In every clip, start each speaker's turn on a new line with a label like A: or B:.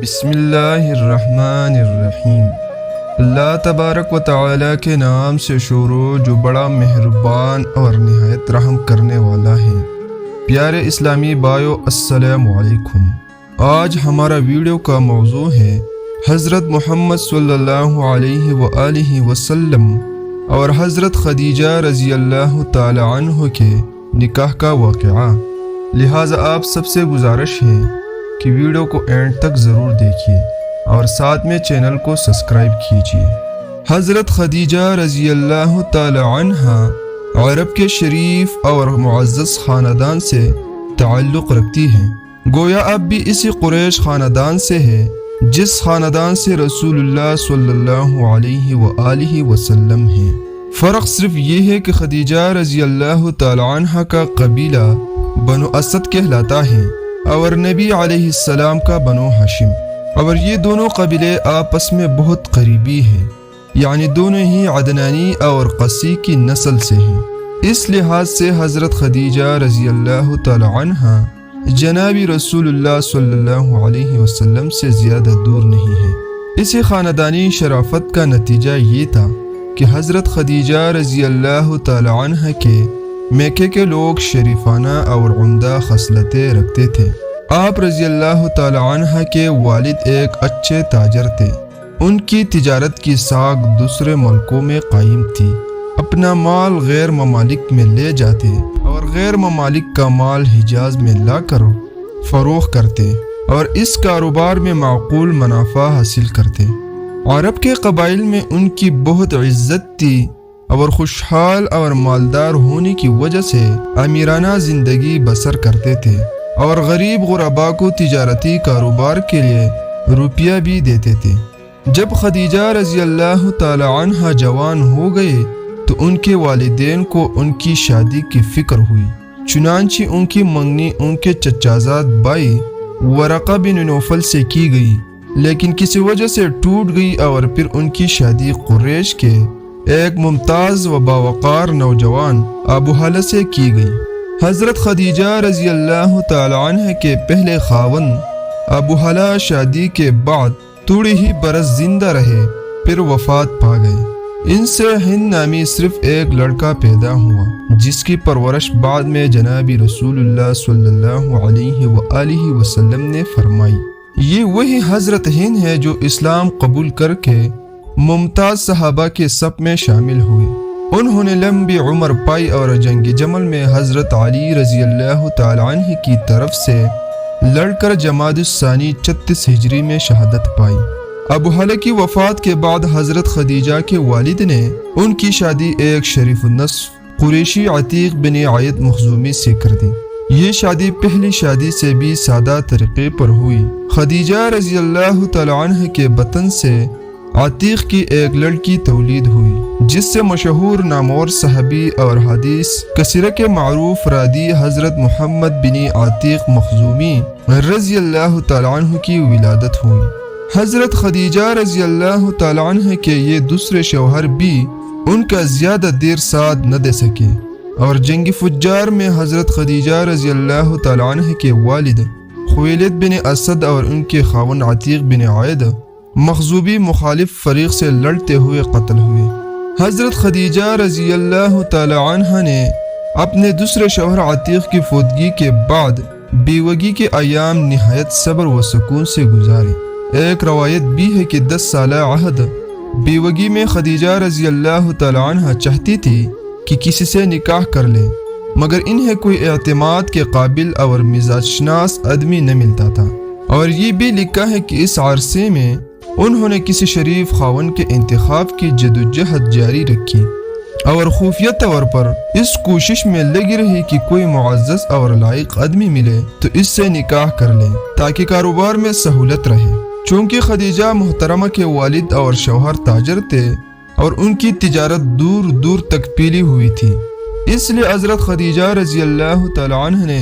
A: بسم اللہ الرحمن الرحیم۔ اللہ تبارک و تعالی کے نام سے شروع جو بڑا مہربان اور نہایت رحم کرنے والا ہے۔ پیارے اسلامی بھائیو السلام علیکم۔ آج ہمارا ویڈیو کا موضوع ہے حضرت محمد صلی اللہ علیہ وآلہ وسلم اور حضرت خدیجہ رضی اللہ تعالی عنہ کے نکاح کا واقعہ، لہٰذا آپ سب سے گزارش ہے کہ ویڈیو کو اینڈ تک ضرور دیکھیے اور ساتھ میں چینل کو سبسکرائب کیجیے۔ حضرت خدیجہ رضی اللہ تعالی عنہ عرب کے شریف اور معزز خاندان سے تعلق رکھتی ہیں، گویا اب بھی اسی قریش خاندان سے ہے جس خاندان سے رسول اللہ صلی اللہ علیہ وآلہ وسلم ہیں۔ فرق صرف یہ ہے کہ خدیجہ رضی اللہ تعالی عنہ کا قبیلہ بنو اسد کہلاتا ہے اور نبی علیہ السلام کا بنو ہاشم، اور یہ دونوں قبیلے آپس میں بہت قریبی ہیں، یعنی دونوں ہی عدنانی اور قسی کی نسل سے ہیں۔ اس لحاظ سے حضرت خدیجہ رضی اللہ تعالی عنہ جنابی رسول اللہ صلی اللہ علیہ وسلم سے زیادہ دور نہیں ہے۔ اسی خاندانی شرافت کا نتیجہ یہ تھا کہ حضرت خدیجہ رضی اللہ تعالی عنہ کے میکے کے لوگ شریفانہ اور عمدہ خصلتیں رکھتے تھے۔ آپ رضی اللہ تعالی عنہ کے والد ایک اچھے تاجر تھے، ان کی تجارت کی ساکھ دوسرے ملکوں میں قائم تھی، اپنا مال غیر ممالک میں لے جاتے اور غیر ممالک کا مال حجاز میں لا کر فروخت کرتے اور اس کاروبار میں معقول منافع حاصل کرتے۔ عرب کے قبائل میں ان کی بہت عزت تھی اور خوشحال اور مالدار ہونے کی وجہ سے امیرانہ زندگی بسر کرتے تھے اور غریب غرباء کو تجارتی کاروبار کے لیے روپیہ بھی دیتے تھے۔ جب خدیجہ رضی اللہ تعالی عنہ جوان ہو گئے تو ان کے والدین کو ان کی شادی کی فکر ہوئی، چنانچہ ان کی منگنی ان کے چچازاد بھائی ورقہ بن نوفل سے کی گئی، لیکن کسی وجہ سے ٹوٹ گئی اور پھر ان کی شادی قریش کے ایک ممتاز و باوقار نوجوان ابو حالہ سے کی گئی۔ حضرت خدیجہ رضی اللہ تعالی عنہ کے پہلے خاوند ابو حالہ شادی کے بعد تھوڑی ہی برس زندہ رہے، پھر وفات پا گئے۔ ان سے ہند نامی صرف ایک لڑکا پیدا ہوا جس کی پرورش بعد میں جنابی رسول اللہ صلی اللہ علیہ وآلہ وسلم نے فرمائی۔ یہ وہی حضرت ہند ہے جو اسلام قبول کر کے ممتاز صحابہ کے صف میں شامل ہوئے۔ انہوں نے لمبی عمر پائی اور جنگ جمل میں حضرت علی رضی اللہ تعالی عنہ کی طرف سے لڑ کر جمادی الثانی 36 ہجری میں شہادت پائی۔ ابو حالہ کی وفات کے بعد حضرت خدیجہ کے والد نے ان کی شادی ایک شریف النسب قریشی عتیق بن عید مخزومی سے کر دی۔ یہ شادی پہلی شادی سے بھی سادہ طریقے پر ہوئی۔ خدیجہ رضی اللہ تعالی عنہ کے بطن سے عتیق کی ایک لڑکی تولید ہوئی جس سے مشہور نامور صحابی اور حدیث کثیرہ کے معروف رادی حضرت محمد بن عتیق مخزومی رضی اللہ تعالی عنہ کی ولادت ہوئی۔ حضرت خدیجہ رضی اللہ تعالی عنہ کے یہ دوسرے شوہر بھی ان کا زیادہ دیر ساتھ نہ دے سکے اور جنگ فجار میں حضرت خدیجہ رضی اللہ تعالی عنہ کے والد خویلد بن اسد اور ان کے خاوند عتیق بن عید مخزومی مخالف فریق سے لڑتے ہوئے قتل ہوئے۔ حضرت خدیجہ رضی اللہ تعالی عنہ نے اپنے دوسرے شوہر عتیق کی فوتگی کے بعد بیوگی کے ایام نہایت صبر و سکون سے گزارے۔ ایک روایت بھی ہے کہ 10 سالہ عہد بیوگی میں خدیجہ رضی اللہ تعالی عنہ چاہتی تھی کہ کسی سے نکاح کر لے، مگر انہیں کوئی اعتماد کے قابل اور مزاج شناس آدمی نہ ملتا تھا، اور یہ بھی لکھا ہے کہ اس عرصے میں انہوں نے کسی شریف خاوند کے انتخاب کی جدوجہد جاری رکھی اور خفیہ طور پر اس کوشش میں لگی رہی کہ کوئی معزز اور لائق آدمی ملے تو اس سے نکاح کر لیں تاکہ کاروبار میں سہولت رہے۔ چونکہ خدیجہ محترمہ کے والد اور شوہر تاجر تھے اور ان کی تجارت دور دور تک پھیلی ہوئی تھی، اس لیے حضرت خدیجہ رضی اللہ تعالی عنہ نے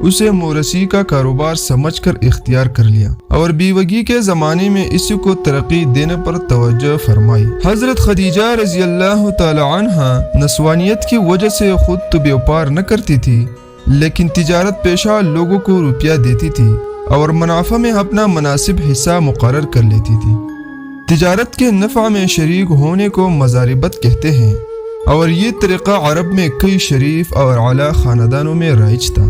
A: اسے مورثی کا کاروبار سمجھ کر اختیار کر لیا اور بیوگی کے زمانے میں اسی کو ترقی دینے پر توجہ فرمائی۔ حضرت خدیجہ رضی اللہ تعالی عنہ نسوانیت کی وجہ سے خود تو بیوپار نہ کرتی تھی، لیکن تجارت پیشہ لوگوں کو روپیہ دیتی تھی اور منافع میں اپنا مناسب حصہ مقرر کر لیتی تھی۔ تجارت کے نفع میں شریک ہونے کو مضاربت کہتے ہیں، اور یہ طریقہ عرب میں کئی شریف اور اعلیٰ خاندانوں میں رائج تھا۔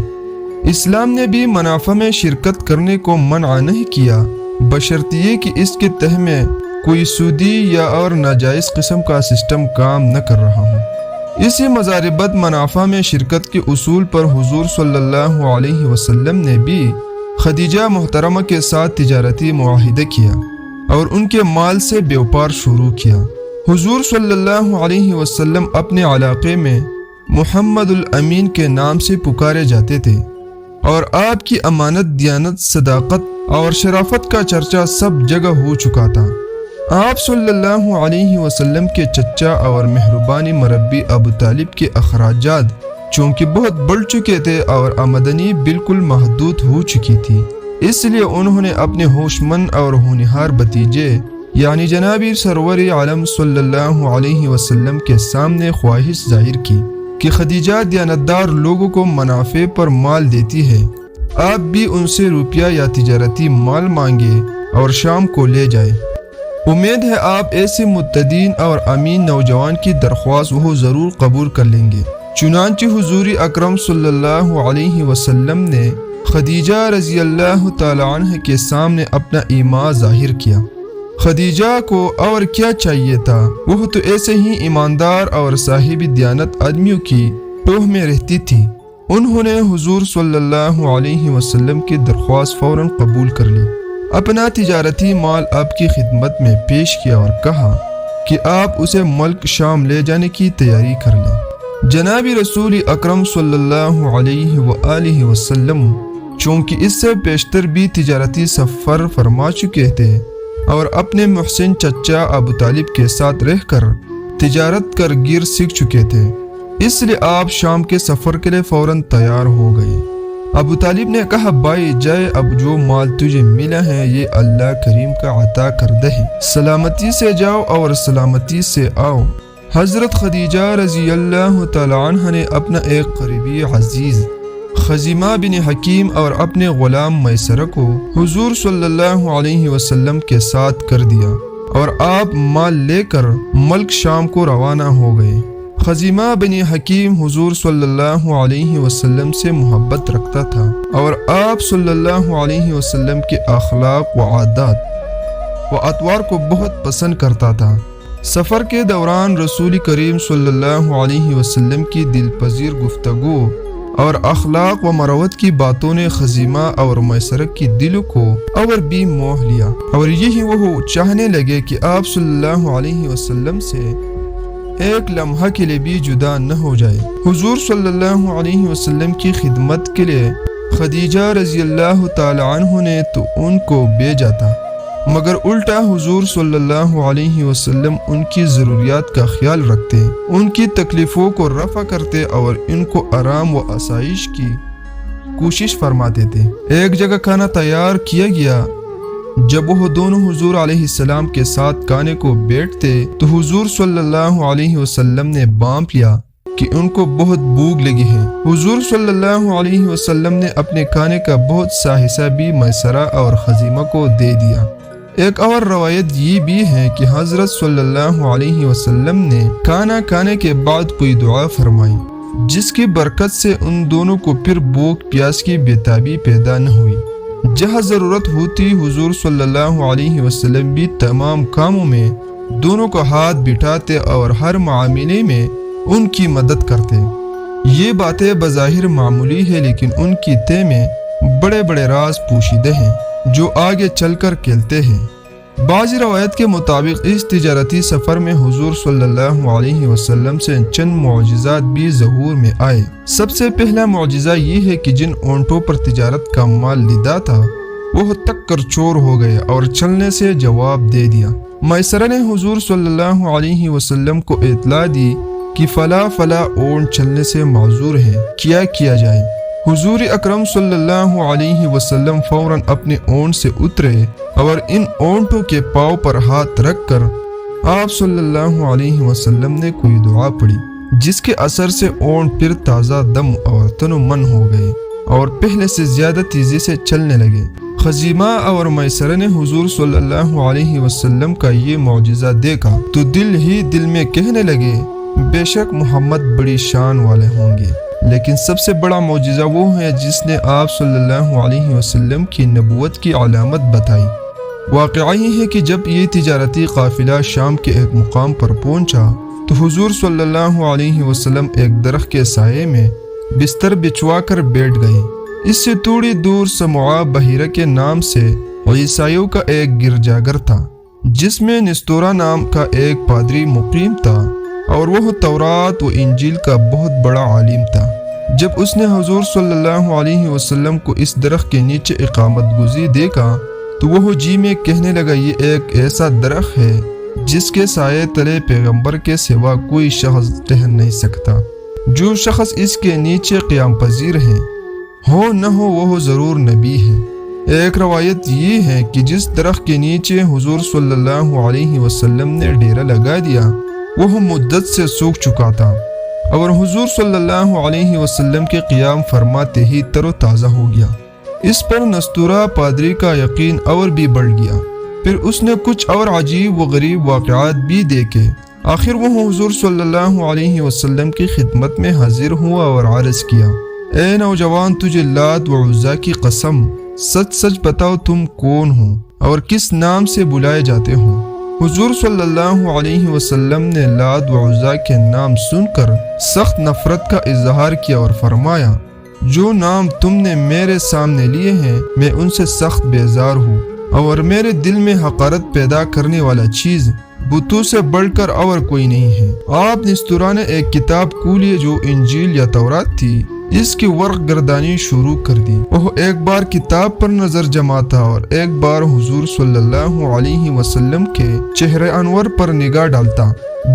A: اسلام نے بھی منافع میں شرکت کرنے کو منع نہیں کیا، بشرط یہ کہ اس کے تہ میں کوئی سودی یا اور ناجائز قسم کا سسٹم کام نہ کر رہا ہو۔ اسی مضاربت منافع میں شرکت کے اصول پر حضور صلی اللہ علیہ وسلم نے بھی خدیجہ محترمہ کے ساتھ تجارتی معاہدہ کیا اور ان کے مال سے بیوپار شروع کیا۔ حضور صلی اللہ علیہ وسلم اپنے علاقے میں محمد الامین کے نام سے پکارے جاتے تھے، اور آپ کی امانت، دیانت، صداقت اور شرافت کا چرچا سب جگہ ہو چکا تھا۔ آپ صلی اللہ علیہ وسلم کے چچا اور مہربانی مربی ابو طالب کے اخراجات چونکہ بہت بڑھ چکے تھے اور آمدنی بالکل محدود ہو چکی تھی، اس لیے انہوں نے اپنے ہوش مند اور ہونہار بھتیجے یعنی جناب سرور عالم صلی اللہ علیہ وسلم کے سامنے خواہش ظاہر کی کہ خدیجہ دیانتدار لوگوں کو منافع پر مال دیتی ہے، آپ بھی ان سے روپیہ یا تجارتی مال مانگے اور شام کو لے جائے۔ امید ہے آپ ایسے متدین اور امین نوجوان کی درخواست وہ ضرور قبول کر لیں گے۔ چنانچہ حضور اکرم صلی اللہ علیہ وسلم نے خدیجہ رضی اللہ تعالی عنہ کے سامنے اپنا ایمان ظاہر کیا۔ خدیجہ کو اور کیا چاہیے تھا، وہ تو ایسے ہی ایماندار اور صاحب دیانت آدمیوں کی ٹوہ میں رہتی تھی۔ انہوں نے حضور صلی اللہ علیہ وسلم کی درخواست فوراً قبول کر لی، اپنا تجارتی مال آپ کی خدمت میں پیش کیا اور کہا کہ آپ اسے ملک شام لے جانے کی تیاری کر لیں۔ جناب رسول اکرم صلی اللہ علیہ وآلہ وسلم چونکہ اس سے پیشتر بھی تجارتی سفر فرما چکے تھے اور اپنے محسن چچا ابو طالب کے ساتھ رہ کر تجارت کر گر سیکھ چکے تھے، اس لیے آپ شام کے سفر کے لیے فوراً تیار ہو گئے۔ ابو طالب نے کہا، بھائی جائے، اب جو مال تجھے ملا ہے یہ اللہ کریم کا عطا کردہ ہے، سلامتی سے جاؤ اور سلامتی سے آؤ۔ حضرت خدیجہ رضی اللہ تعالی عنہ نے اپنا ایک قریبی عزیز خزیمہ بن حکیم اور اپنے غلام میسرہ کو حضور صلی اللہ علیہ وسلم کے ساتھ کر دیا اور آپ مال لے کر ملک شام کو روانہ ہو گئے۔ خزیمہ بن حکیم حضور صلی اللہ علیہ وسلم سے محبت رکھتا تھا اور آپ صلی اللہ علیہ وسلم کے اخلاق و عادات و اطوار کو بہت پسند کرتا تھا۔ سفر کے دوران رسول کریم صلی اللہ علیہ وسلم کی دل پذیر گفتگو اور اخلاق و مروت کی باتوں نے خزیمہ اور میسرہ کی دلوں کو اور بھی موہ لیا، اور یہی وہ چاہنے لگے کہ آپ صلی اللہ علیہ وسلم سے ایک لمحہ کے لیے بھی جدا نہ ہو جائے۔ حضور صلی اللہ علیہ وسلم کی خدمت کے لیے خدیجہ رضی اللہ تعالی عنہ نے تو ان کو بھیجا تھا، مگر الٹا حضور صلی اللہ علیہ وسلم ان کی ضروریات کا خیال رکھتے، ان کی تکلیفوں کو رفع کرتے اور ان کو آرام و آسائش کی کوشش فرماتے تھے۔ ایک جگہ کھانا تیار کیا گیا، جب وہ دونوں حضور علیہ السلام کے ساتھ کھانے کو بیٹھتے تو حضور صلی اللہ علیہ وسلم نے بانپ لیا کہ ان کو بہت بھوک لگی ہے۔ حضور صلی اللہ علیہ وسلم نے اپنے کھانے کا بہت سا حصہ بھی میسرہ اور خزیمہ کو دے دیا۔ ایک اور روایت یہ بھی ہے کہ حضرت صلی اللہ علیہ وسلم نے کھانا کھانے کے بعد کوئی دعا فرمائی جس کی برکت سے ان دونوں کو پھر بھوک پیاس کی بےتابی پیدا نہ ہوئی۔ جہاں ضرورت ہوتی حضور صلی اللہ علیہ وسلم بھی تمام کاموں میں دونوں کو ہاتھ بٹھاتے اور ہر معاملے میں ان کی مدد کرتے۔ یہ باتیں بظاہر معمولی ہے لیکن ان کی تہ میں بڑے بڑے راز پوشیدہ ہیں جو آگے چل کر کھلتے ہیں۔ بعض روایت کے مطابق اس تجارتی سفر میں حضور صلی اللہ علیہ وسلم سے چند معجزات بھی ظہور میں آئے۔ سب سے پہلا معجزہ یہ ہے کہ جن اونٹوں پر تجارت کا مال لدا تھا وہ تک کر چور ہو گئے اور چلنے سے جواب دے دیا۔ میسرہ نے حضور صلی اللہ علیہ وسلم کو اطلاع دی کہ فلاں اونٹ چلنے سے معذور ہے، کیا جائے؟ حضور اکرم صلی اللہ علیہ وسلم فوراً اپنے اونٹ سے اترے اور ان اونٹوں کے پاؤں پر ہاتھ رکھ کر آپ صلی اللہ علیہ وسلم نے کوئی دعا پڑھی جس کے اثر سے اونٹ پھر تازہ دم اور تن و من ہو گئے اور پہلے سے زیادہ تیزی سے چلنے لگے۔ خزیمہ اور میسرہ نے حضور صلی اللہ علیہ وسلم کا یہ معجزہ دیکھا تو دل ہی دل میں کہنے لگے بے شک محمد بڑی شان والے ہوں گے، لیکن سب سے بڑا معجزہ وہ ہے جس نے آپ صلی اللہ علیہ وسلم کی نبوت کی علامت بتائی۔ واقعہ یہ ہے کہ جب یہ تجارتی قافلہ شام کے ایک مقام پر پہنچا تو حضور صلی اللہ علیہ وسلم ایک درخت کے سائے میں بستر بچھوا کر بیٹھ گئے۔ اس سے تھوڑی دور سمعا بحیرہ کے نام سے عیسائیوں کا ایک گرجا گھر تھا، جس میں نستورا نام کا ایک پادری مقیم تھا اور وہ تورات و انجیل کا بہت بڑا عالم تھا۔ جب اس نے حضور صلی اللہ علیہ وسلم کو اس درخت کے نیچے اقامت گزی دیکھا تو وہ جی میں کہنے لگا یہ ایک ایسا درخت ہے جس کے سائے تلے پیغمبر کے سوا کوئی شخص ٹہر نہیں سکتا۔ جو شخص اس کے نیچے قیام پذیر ہے ہو نہ ہو وہ ضرور نبی ہے۔ ایک روایت یہ ہے کہ جس درخت کے نیچے حضور صلی اللہ علیہ وسلم نے ڈیرا لگا دیا وہ مدت سے سوکھ چکا تھا اور حضور صلی اللہ علیہ وسلم کے قیام فرماتے ہی تر و تازہ ہو گیا۔ اس پر نستورا پادری کا یقین اور بھی بڑھ گیا۔ پھر اس نے کچھ اور عجیب و غریب واقعات بھی دیکھے۔ آخر وہ حضور صلی اللہ علیہ وسلم کی خدمت میں حاضر ہوا اور عرض کیا اے نوجوان، تجھے لات و عزا کی قسم، سچ سچ بتاؤ تم کون ہو اور کس نام سے بلائے جاتے ہو؟ حضور صلی اللہ علیہ وسلم نے لات و عزا کے نام سن کر سخت نفرت کا اظہار کیا اور فرمایا جو نام تم نے میرے سامنے لیے ہیں میں ان سے سخت بیزار ہوں اور میرے دل میں حقارت پیدا کرنے والا چیز بتوں سے بڑھ کر اور کوئی نہیں ہے۔ آپ نستورا نے ایک کتاب کھولی جو انجیل یا تورات تھی، اس کی ورق گردانی شروع کر دی۔ وہ ایک بار کتاب پر نظر جماتا اور ایک بار حضور صلی اللہ علیہ وسلم کے چہرے انور پر نگاہ ڈالتا۔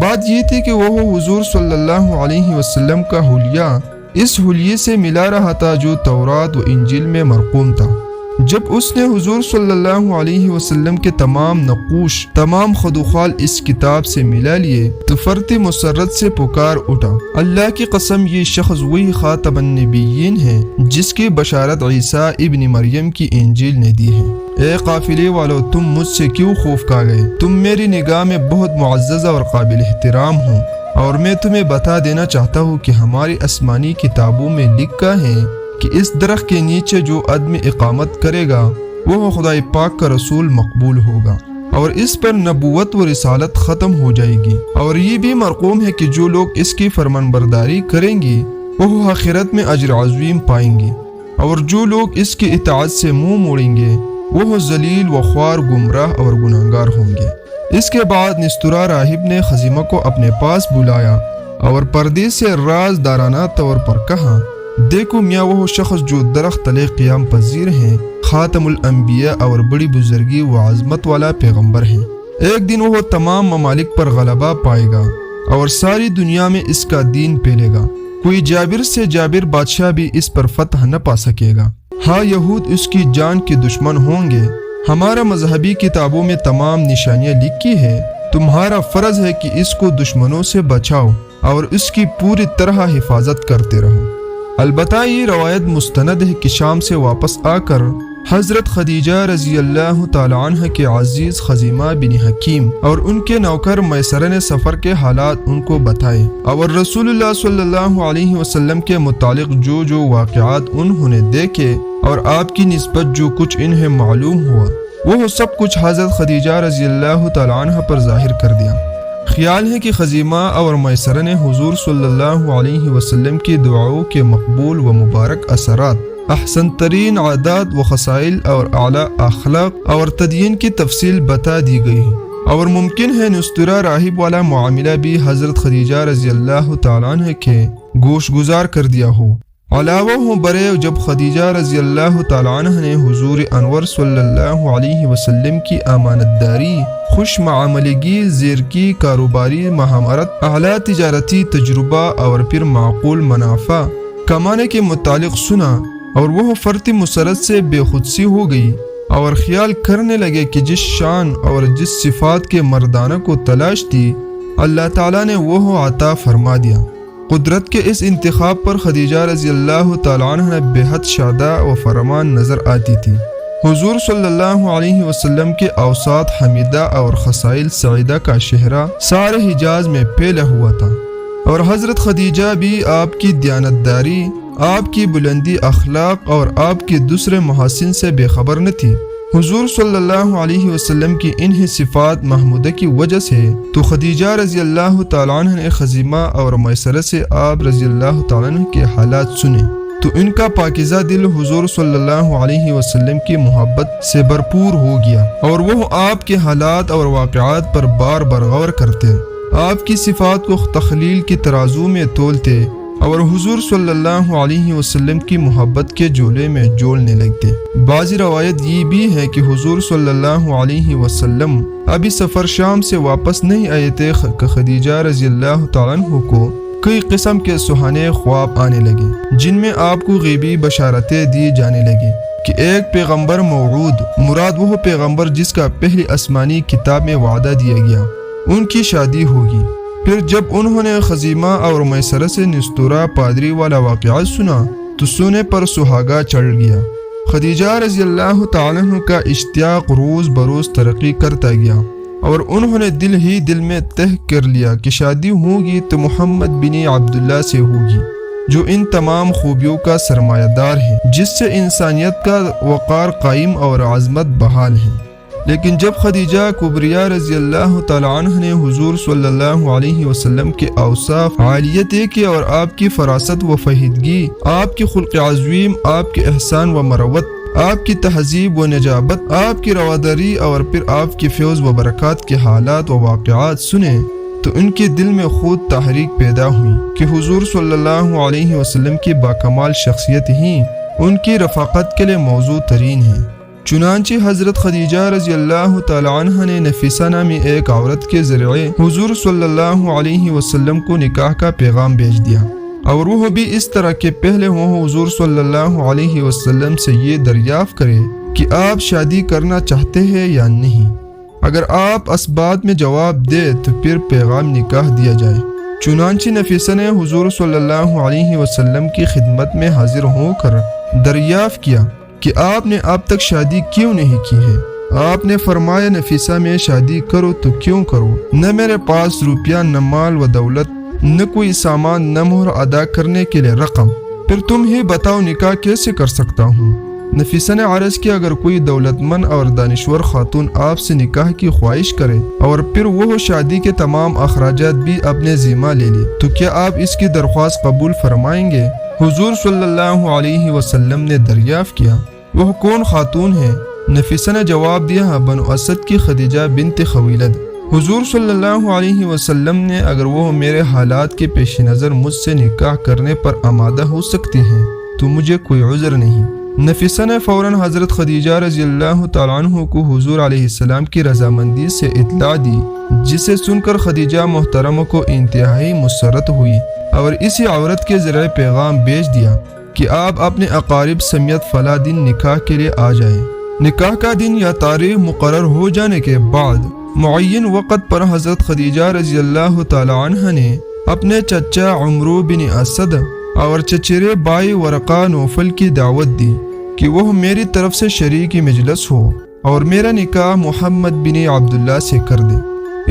A: بات یہ تھی کہ وہ حضور صلی اللہ علیہ وسلم کا حلیہ اس حلیے سے ملا رہا تھا جو تورات و انجیل میں مرقوم تھا۔ جب اس نے حضور صلی اللہ علیہ وسلم کے تمام نقوش، تمام خدوخال اس کتاب سے ملا لیے تو فرتی مسرت سے پکار اٹھا اللہ کی قسم یہ شخص وہی خاتم النبیین ہے جس کی بشارت عیسیٰ ابن مریم کی انجیل نے دی ہے۔ اے قافلے والو، تم مجھ سے کیوں خوف کھا گئے؟ تم میری نگاہ میں بہت معزز اور قابل احترام ہو اور میں تمہیں بتا دینا چاہتا ہوں کہ ہماری آسمانی کتابوں میں لکھا ہے کہ اس درخت کے نیچے جو آدمی اقامت کرے گا وہ خدائے پاک کا رسول مقبول ہوگا اور اس پر نبوت و رسالت ختم ہو جائے گی، اور یہ بھی مرقوم ہے کہ جو لوگ اس کی فرمانبرداری کریں گے وہ آخرت میں اجر عظیم پائیں گے، اور جو لوگ اس کی اطاعت سے منہ موڑیں گے وہ ذلیل و خوار، گمراہ اور گناہگار ہوں گے۔ اس کے بعد نستورا راہب نے خزیمہ کو اپنے پاس بلایا اور پردے سے رازدارانہ طور پر کہا دیکھو میاں، وہ شخص جو درخت تلے قیام پذیر ہیں خاتم الانبیاء اور بڑی بزرگی و عظمت والا پیغمبر ہیں۔ ایک دن وہ تمام ممالک پر غلبہ پائے گا اور ساری دنیا میں اس کا دین پھیلے گا، کوئی جابر سے جابر بادشاہ بھی اس پر فتح نہ پا سکے گا۔ ہاں یہود اس کی جان کے دشمن ہوں گے، ہمارا مذہبی کتابوں میں تمام نشانیاں لکھی ہے، تمہارا فرض ہے کہ اس کو دشمنوں سے بچاؤ اور اس کی پوری طرح حفاظت کرتے رہو۔ البتہ یہ روایت مستند ہے کہ شام سے واپس آ کر حضرت خدیجہ رضی اللہ تعالی عنہ کے عزیز خزیمہ بن حکیم اور ان کے نوکر میسرہ نے سفر کے حالات ان کو بتائے اور رسول اللہ صلی اللہ علیہ وسلم کے متعلق جو واقعات انہوں نے دیکھے اور آپ کی نسبت جو کچھ انہیں معلوم ہوا وہ سب کچھ حضرت خدیجہ رضی اللہ تعالی عنہ پر ظاہر کر دیا۔ خیال ہے کہ خزیمہ اور میسرہ نے حضور صلی اللہ علیہ وسلم کی دعاؤں کے مقبول و مبارک اثرات، احسن ترین عادات و خصائل اور اعلیٰ اخلاق اور تدین کی تفصیل بتا دی گئی ہے، اور ممکن ہے نستورا راہب والا معاملہ بھی حضرت خدیجہ رضی اللہ تعالیٰ عنہ کے گوش گزار کر دیا ہو۔ علاوہ ہو برے جب خدیجہ رضی اللہ تعالیٰ عنہ نے حضور انور صلی اللہ علیہ وسلم کی امانت داری، خوش معاملگی، زیرکی، کاروباری مہارت، اعلیٰ تجارتی تجربہ اور پھر معقول منافع کمانے کے متعلق سنا اور وہ فرتی مسرت سے بے خودسی ہو گئی اور خیال کرنے لگے کہ جس شان اور جس صفات کے مردانہ کو تلاش تھی اللہ تعالیٰ نے وہ عطا فرما دیا۔ قدرت کے اس انتخاب پر خدیجہ رضی اللہ تعالیٰ عنہ بے حد شادہ و فرمان نظر آتی تھی۔ حضور صلی اللہ علیہ وسلم کے اوساط حمیدہ اور خصائل سعیدہ کا شہرہ سارے حجاز میں پھیلا ہوا تھا، اور حضرت خدیجہ بھی آپ کی دیانتداری، آپ کی بلندی اخلاق اور آپ کے دوسرے محاسن سے بے خبر نہ تھی۔ حضور صلی اللہ علیہ وسلم کی انہی صفات محمودہ کی وجہ سے تو خدیجہ رضی اللہ تعالیٰ عنہ نے خزیمہ اور میسرہ سے آپ رضی اللہ تعالیٰ عنہ کے حالات سنے تو ان کا پاکیزہ دل حضور صلی اللہ علیہ وسلم کی محبت سے بھرپور ہو گیا، اور وہ آپ کے حالات اور واقعات پر بار بار غور کرتے، آپ کی صفات کو تخلیل کی ترازو میں تولتے اور حضور صلی اللہ علیہ وسلم کی محبت کے جولے میں جولنے لگتے۔ بعضی روایت یہ بھی ہے کہ حضور صلی اللہ علیہ وسلم ابھی سفر شام سے واپس نہیں آئے تھے کہ خدیجہ رضی اللہ تعالیٰ عنہ کو کئی قسم کے سہانے خواب آنے لگے، جن میں آپ کو غیبی بشارتیں دی جانے لگی کہ ایک پیغمبر موعود، مراد وہ پیغمبر جس کا پہلی آسمانی کتاب میں وعدہ دیا گیا، ان کی شادی ہوگی۔ پھر جب انہوں نے خزیمہ اور میسرہ سے نستورہ پادری والا واقعہ سنا تو سونے پر سہاگا چڑھ گیا۔ خدیجہ رضی اللہ تعالیٰ عنہ کا اشتیاق روز بروز ترقی کرتا گیا، اور انہوں نے دل ہی دل میں طے کر لیا کہ شادی ہوگی تو محمد بن عبداللہ سے ہوگی، جو ان تمام خوبیوں کا سرمایہ دار ہے، جس سے انسانیت کا وقار قائم اور عظمت بحال ہے۔ لیکن جب خدیجہ کبریہ رضی اللہ تعالیٰ عنہ نے حضور صلی اللہ علیہ وسلم کے اوصاف عالیت کی اور آپ کی فراست و فہیدگی، آپ کی خلق عظیم، آپ کے احسان و مروت، آپ کی تہذیب و نجابت، آپ کی رواداری اور پھر آپ کی فیض و برکات کے حالات و واقعات سنے تو ان کے دل میں خود تحریک پیدا ہوئی کہ حضور صلی اللہ علیہ وسلم کی باکمال شخصیت ہی ان کی رفاقت کے لیے موضوع ترین ہے۔ چنانچہ حضرت خدیجہ رضی اللہ تعالی عنہ نے نفیسہ نامی ایک عورت کے ذریعے حضور صلی اللہ علیہ وسلم کو نکاح کا پیغام بھیج دیا، اور وہ بھی اس طرح کہ پہلے وہ حضور صلی اللہ علیہ وسلم سے یہ دریافت کرے کہ آپ شادی کرنا چاہتے ہیں یا نہیں۔ اگر آپ اسبات میں جواب دے تو پھر پیغام نکاح دیا جائے۔ چنانچہ نفیسہ نے حضور صلی اللہ علیہ وسلم کی خدمت میں حاضر ہو کر دریافت کیا کہ آپ نے اب تک شادی کیوں نہیں کی ہے؟ آپ نے فرمایا نفیسہ میں شادی کرو تو کیوں کرو؟ نہ میرے پاس روپیہ، نہ مال و دولت، نہ کوئی سامان، نہ مہر ادا کرنے کے لیے رقم، پھر تم ہی بتاؤ نکاح کیسے کر سکتا ہوں؟ نفیسہ نے عرض کیا اگر کوئی دولت مند اور دانشور خاتون آپ سے نکاح کی خواہش کرے اور پھر وہ شادی کے تمام اخراجات بھی اپنے ذمہ لے لے تو کیا آپ اس کی درخواست قبول فرمائیں گے؟ حضور صلی اللہ علیہ وسلم نے دریافت کیا وہ کون خاتون ہے؟ نفیسہ نے جواب دیا بنو اسد کی خدیجہ بنت خویلد۔ حضور صلی اللہ علیہ وسلم نے اگر وہ میرے حالات کے پیش نظر مجھ سے نکاح کرنے پر آمادہ ہو سکتی ہیں تو مجھے کوئی عذر نہیں۔ نفیسہ نے فوراً حضرت خدیجہ رضی اللہ تعالیٰ عنہ کو حضور علیہ السلام کی رضامندی سے اطلاع دی، جسے سن کر خدیجہ محترمہ کو انتہائی مسرت ہوئی اور اسی عورت کے ذریعے پیغام بھیج دیا کہ آپ اپنے اقارب سمیت فلاں دن نکاح کے لیے آ جائیں۔ نکاح کا دن یا تاریخ مقرر ہو جانے کے بعد معین وقت پر حضرت خدیجہ رضی اللہ تعالیٰ عنہ نے اپنے چچا عمرو بن اسد اور چچیرے بھائی ورقہ نوفل کی دعوت دی کہ وہ میری طرف سے شریک مجلس ہو اور میرا نکاح محمد بن عبداللہ سے کر دے۔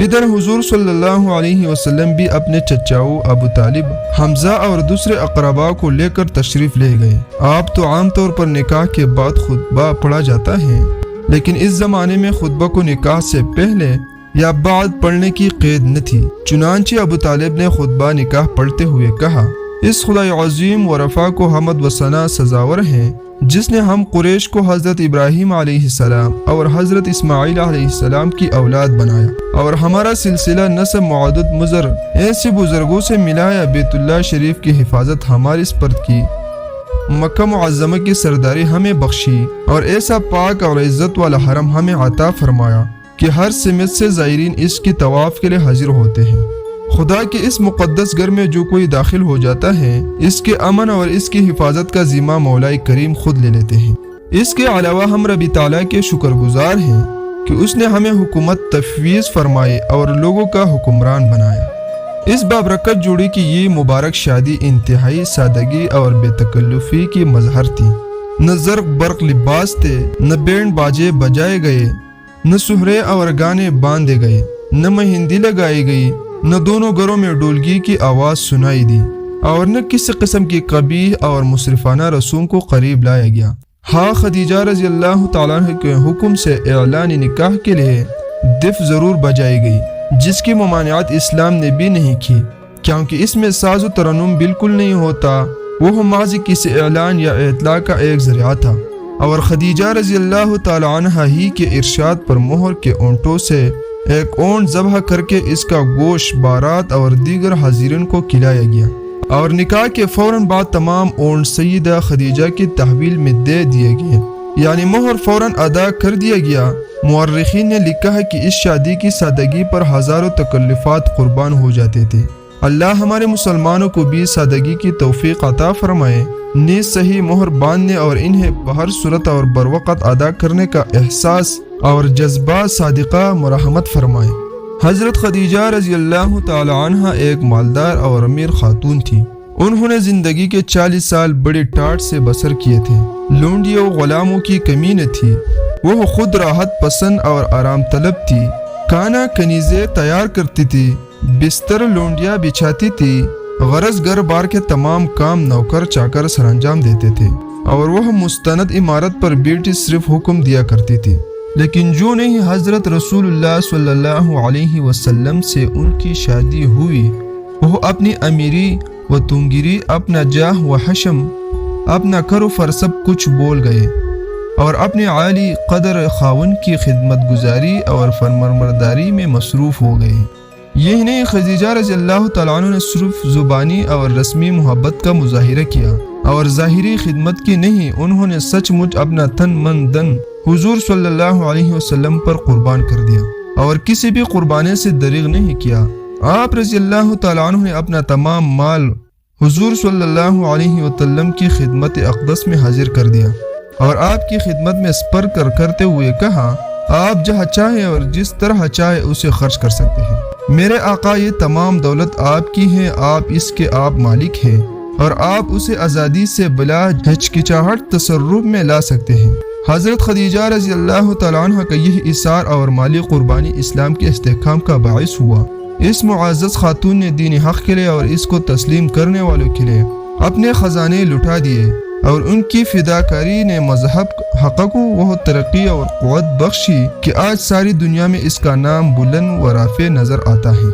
A: ادھر حضور صلی اللہ علیہ وسلم بھی اپنے چچاؤں ابو طالب، حمزہ اور دوسرے اقرباء کو لے کر تشریف لے گئے۔ آپ تو عام طور پر نکاح کے بعد خطبہ پڑھا جاتا ہے، لیکن اس زمانے میں خطبہ کو نکاح سے پہلے یا بعد پڑھنے کی قید نہ تھی۔ چنانچہ ابو طالب نے خطبہ نکاح پڑھتے ہوئے کہا اس خدای عظیم و رفا کو حمد و ثنا سزاور ہیں جس نے ہم قریش کو حضرت ابراہیم علیہ السلام اور حضرت اسماعیل علیہ السلام کی اولاد بنایا اور ہمارا سلسلہ نسب معدد مضر ایسے بزرگوں سے ملایا، بیت اللہ شریف کی حفاظت ہمارے سپرد کی، مکہ معظمہ کی سرداری ہمیں بخشی اور ایسا پاک اور عزت والا حرم ہمیں عطا فرمایا کہ ہر سمت سے زائرین اس کی طواف کے لیے حاضر ہوتے ہیں۔ خدا کے اس مقدس گھر میں جو کوئی داخل ہو جاتا ہے اس کے امن اور اس کی حفاظت کا ذمہ مولا کریم خود لے لیتے ہیں۔ اس کے علاوہ ہم رب تعالیٰ کے شکر گزار ہیں کہ اس نے ہمیں حکومت تفویض فرمائی اور لوگوں کا حکمران بنایا۔ اس بابرکت جوڑی کی یہ مبارک شادی انتہائی سادگی اور بے تکلفی کی مظہر تھی۔ نہ زرق برق لباس تھے، نہ بینڈ باجے بجائے گئے، نہ سہرے اور گانے باندھے گئے، نہ مہندی لگائی گئی، نہ دونوں گھروں میں ڈولگی کی آواز سنائی دی، اور نہ کسی قسم کی قبیح اور مسرفانہ رسوم کو قریب لایا گیا۔ ہاں خدیجہ رضی اللہ تعالیٰ عنہ کے حکم سے اعلان نکاح کے لیے دف ضرور بجائی گئی، جس کی ممانعت اسلام نے بھی نہیں کی، کیونکہ اس میں ساز و ترنم بالکل نہیں ہوتا، وہ محض کسی اعلان یا اطلاع کا ایک ذریعہ تھا۔ اور خدیجہ رضی اللہ تعالی عنہ ہی کے ارشاد پر مہر کے اونٹوں سے ایک اونٹ ذبح کر کے اس کا گوشت بارات اور دیگر حاضرین کو کھلایا گیا، اور نکاح کے فوراً بعد تمام اونٹ سیدہ خدیجہ کی تحویل میں دے دیے گئے، یعنی مہر فوراً ادا کر دیا گیا۔ مورخین نے لکھا ہے کہ اس شادی کی سادگی پر ہزاروں تکلفات قربان ہو جاتے تھے۔ اللہ ہمارے مسلمانوں کو بھی سادگی کی توفیق عطا فرمائے، نیز صحیح مہر باندھنے اور انہیں بہر صورت اور بروقت ادا کرنے کا احساس اور جذبہ صادقہ مرحمت فرمائے۔ حضرت خدیجہ رضی اللہ تعالی عنہ ایک مالدار اور امیر خاتون تھی۔ انہوں نے زندگی کے 40 سال بڑی ٹاٹ سے بسر کیے تھے۔ لونڈیوں غلاموں کی کمی نہ تھی، وہ خود راحت پسند اور آرام طلب تھی۔ کھانا کنیزیں تیار کرتی تھی، بستر لونڈیاں بچھاتی تھی، غرض گھر بار کے تمام کام نوکر چاکر سر انجام دیتے تھے، اور وہ مستند عمارت پر بیٹی صرف حکم دیا کرتی تھی۔ لیکن جو نہیں حضرت رسول اللہ صلی اللہ علیہ وسلم سے ان کی شادی ہوئی، وہ اپنی امیری و تنگری، اپنا جاہ و حشم، اپنا کر و فر سب کچھ بول گئے، اور اپنے عالی قدر خاون کی خدمت گزاری اور فرمانبرداری میں مصروف ہو گئے۔ یہی نہیں، خدیجہ رضی اللہ تعالیٰ عنہ نے صرف زبانی اور رسمی محبت کا مظاہرہ کیا اور ظاہری خدمت کی نہیں، انہوں نے سچ مچ اپنا تن من دن حضور صلی اللہ علیہ وسلم پر قربان کر دیا، اور کسی بھی قربانے سے دریغ نہیں کیا۔ آپ رضی اللہ تعالیٰ عنہ نے اپنا تمام مال حضور صلی اللہ علیہ وسلم کی خدمت اقدس میں حاضر کر دیا، اور آپ کی خدمت میں سپر کرتے ہوئے کہا، آپ جہاں چاہے اور جس طرح چاہے اسے خرچ کر سکتے ہیں۔ میرے آقا، یہ تمام دولت آپ کی ہے، آپ اس کے آپ مالک ہیں، اور آپ اسے آزادی سے بلا ہچکچاہٹ تصرف میں لا سکتے ہیں۔ حضرت خدیجہ رضی اللہ تعالیٰ عنہ کا یہ اثار اور مالی قربانی اسلام کے استحکام کا باعث ہوا۔ اس معزز خاتون نے دین حق کے لیے اور اس کو تسلیم کرنے والوں کے لیے اپنے خزانے لٹا دیے، اور ان کی فداکاری نے مذہب حق کو وہ ترقی اور قوت بخشی کہ آج ساری دنیا میں اس کا نام بلند و رافع نظر آتا ہے۔